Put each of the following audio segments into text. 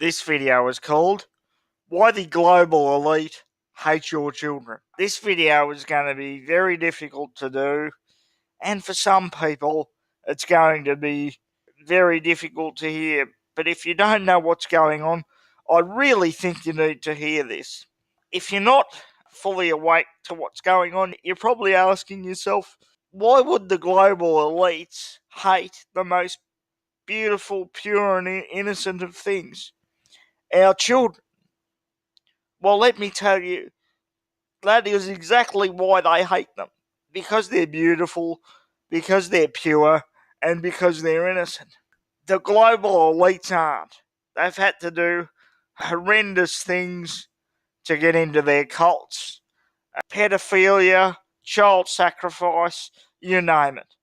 This video is called Why the Global Elite Hate Your Children. This video is going to be very difficult to do, and for some people, it's going to be very difficult to hear. But if you don't know what's going on, I really think you need to hear this. If you're not fully awake to what's going on, you're probably asking yourself, why would the global elites hate the most beautiful, pure, and innocent of things? Our children. Well, let me tell you, that is exactly why they hate them. Because they're beautiful, because they're pure, and because they're innocent. The global elites aren't. They've had to do horrendous things to get into their cults. Pedophilia, child sacrifice, you name it.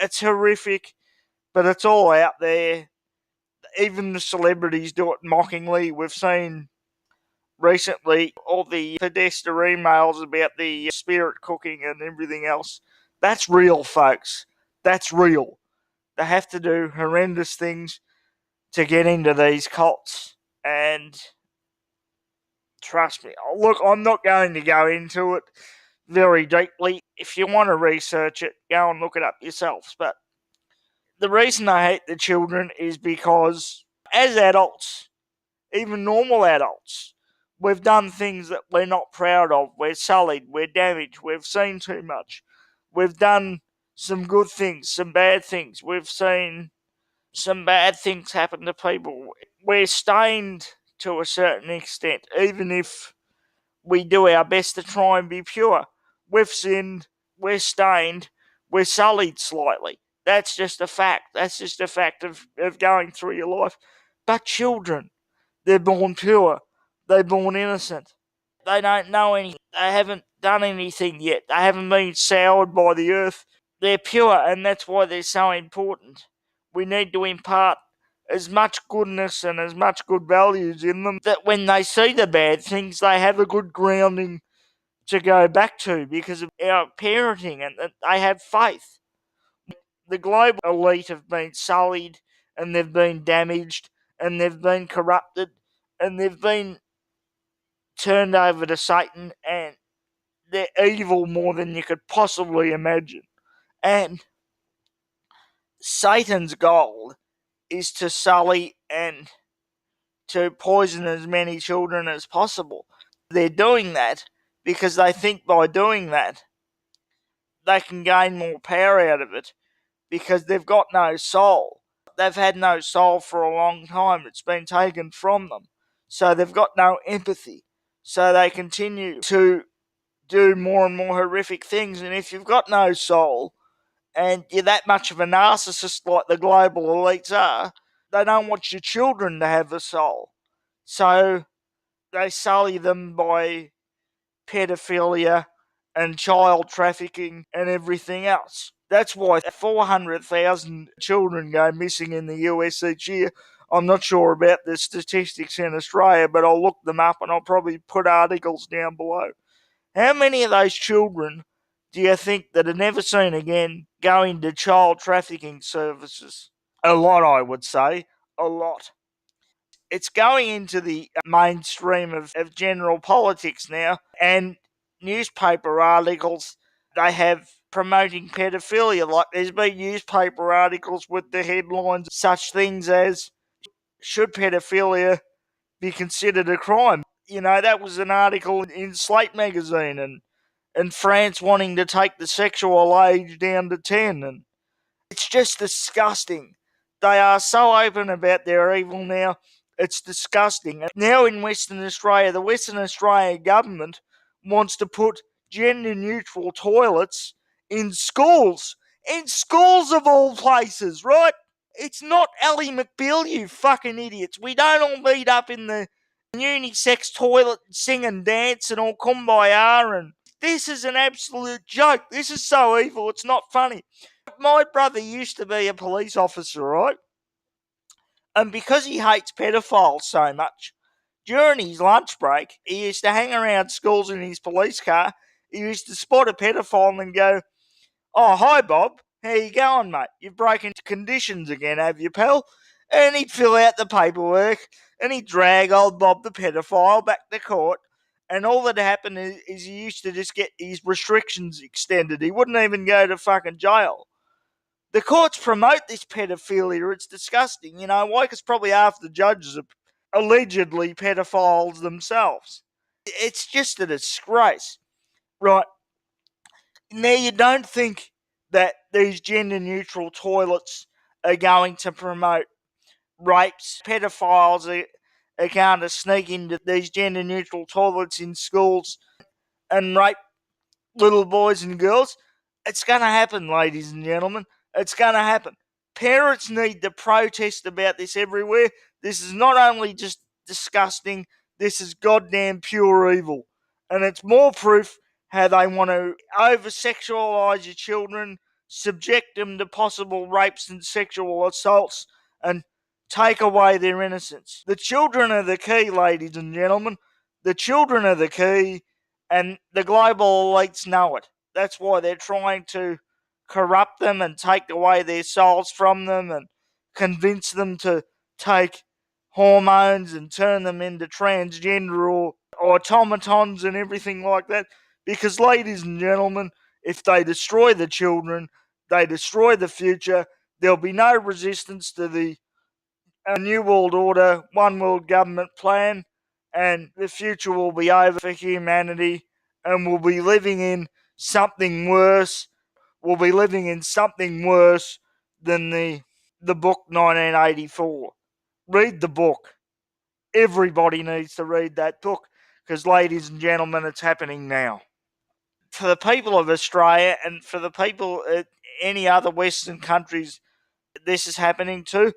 It's horrific, but it's all out there. Even the celebrities do it mockingly. We've seen recently all the pedestrian emails about the spirit cooking and everything else. That's real, folks. That's real. They have to do horrendous things to get into these cults. And trust me, look, I'm not going to go into it very deeply. If you want to research it, go and look it up yourselves. But the reason I hate the children is because as adults, even normal adults, we've done things that we're not proud of. We're sullied, we're damaged, we've seen too much. We've done some good things, some bad things. We've seen some bad things happen to people. We're stained to a certain extent, even if we do our best to try and be pure. We've sinned, we're stained, we're sullied slightly. That's just a fact. That's just a fact of going through your life. But children, they're born pure. They're born innocent. They don't know anything. They haven't done anything yet. They haven't been soured by the earth. They're pure, and that's why they're so important. We need to impart as much goodness and as much good values in them that when they see the bad things, they have a good grounding to go back to because of our parenting and that they have faith. The global elite have been sullied and they've been damaged and they've been corrupted and they've been turned over to Satan, and they're evil more than you could possibly imagine. And Satan's goal is to sully and to poison as many children as possible. They're doing that because they think by doing that they can gain more power out of it because they've got no soul. They've had no soul for a long time. It's been taken from them. So they've got no empathy. So they continue to do more and more horrific things. And if you've got no soul and you're that much of a narcissist like the global elites are, they don't want your children to have a soul. So they sully them by pedophilia and child trafficking and everything else. That's why 400,000 children go missing in the US each year. I'm not sure about the statistics in Australia, but I'll look them up and I'll probably put articles down below. How many of those children do you think that are never seen again go into child trafficking services? A lot, I would say. A lot. It's going into the mainstream of general politics now, and newspaper articles they have promoting pedophilia. Like there's been newspaper articles with the headlines such things as, should pedophilia be considered a crime? You know, that was an article in Slate magazine, and France wanting to take the sexual age down to 10, and it's just disgusting. They are so open about their evil now. It's disgusting. Now in Western Australia, the Western Australian government wants to put gender neutral toilets in schools. In schools of all places, right? It's not Ally McBeal, you fucking idiots. We don't all meet up in the unisex toilet and sing and dance and all kumbaya, and this is an absolute joke. This is so evil, it's not funny. My brother used to be a police officer, right? And because he hates pedophiles so much, during his lunch break, he used to hang around schools in his police car. He used to spot a pedophile and go, "Oh, hi, Bob. How you going, mate? You've broken conditions again, have you, pal?" And he'd fill out the paperwork, and he'd drag old Bob the pedophile back to court. And all that happened is he used to just get his restrictions extended. He wouldn't even go to fucking jail. The courts promote this pedophilia. It's disgusting. You know why? Because probably half the judges are allegedly pedophiles themselves. It's just a disgrace. Right. Now, you don't think that these gender neutral toilets are going to promote rapes? Pedophiles are going to sneak into these gender neutral toilets in schools and rape little boys and girls. It's going to happen, ladies and gentlemen. It's going to happen. Parents need to protest about this everywhere. This is not only just disgusting, this is goddamn pure evil. And it's more proof how they want to over sexualise your children, subject them to possible rapes and sexual assaults, and take away their innocence. The children are the key, ladies and gentlemen. The children are the key, and the global elites know it. That's why they're trying to corrupt them and take away their souls from them and convince them to take hormones and turn them into transgender or automatons and everything like that. Because, ladies and gentlemen, if they destroy the children, they destroy the future. There'll be no resistance to the New World Order, One World Government plan, and the future will be over for humanity, and we'll be living in something worse. We'll be living in something worse than the book 1984. Read the book. Everybody needs to read that book because, ladies and gentlemen, it's happening now. For the people of Australia and for the people in any other Western countries this is happening to,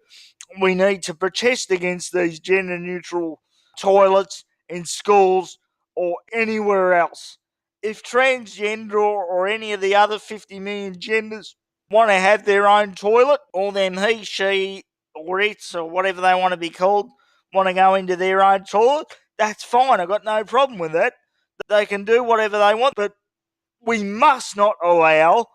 we need to protest against these gender neutral toilets in schools or anywhere else. If transgender or any of the other 50 million genders want to have their own toilet, or them he, she, or it's, or whatever they want to be called, want to go into their own toilet, that's fine. I've got no problem with that. They can do whatever they want, but we must not allow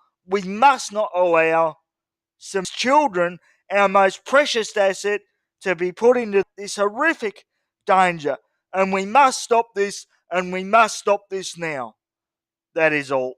some children, our most precious asset, to be put into this horrific danger. And we must stop this, and we must stop this now. That is all.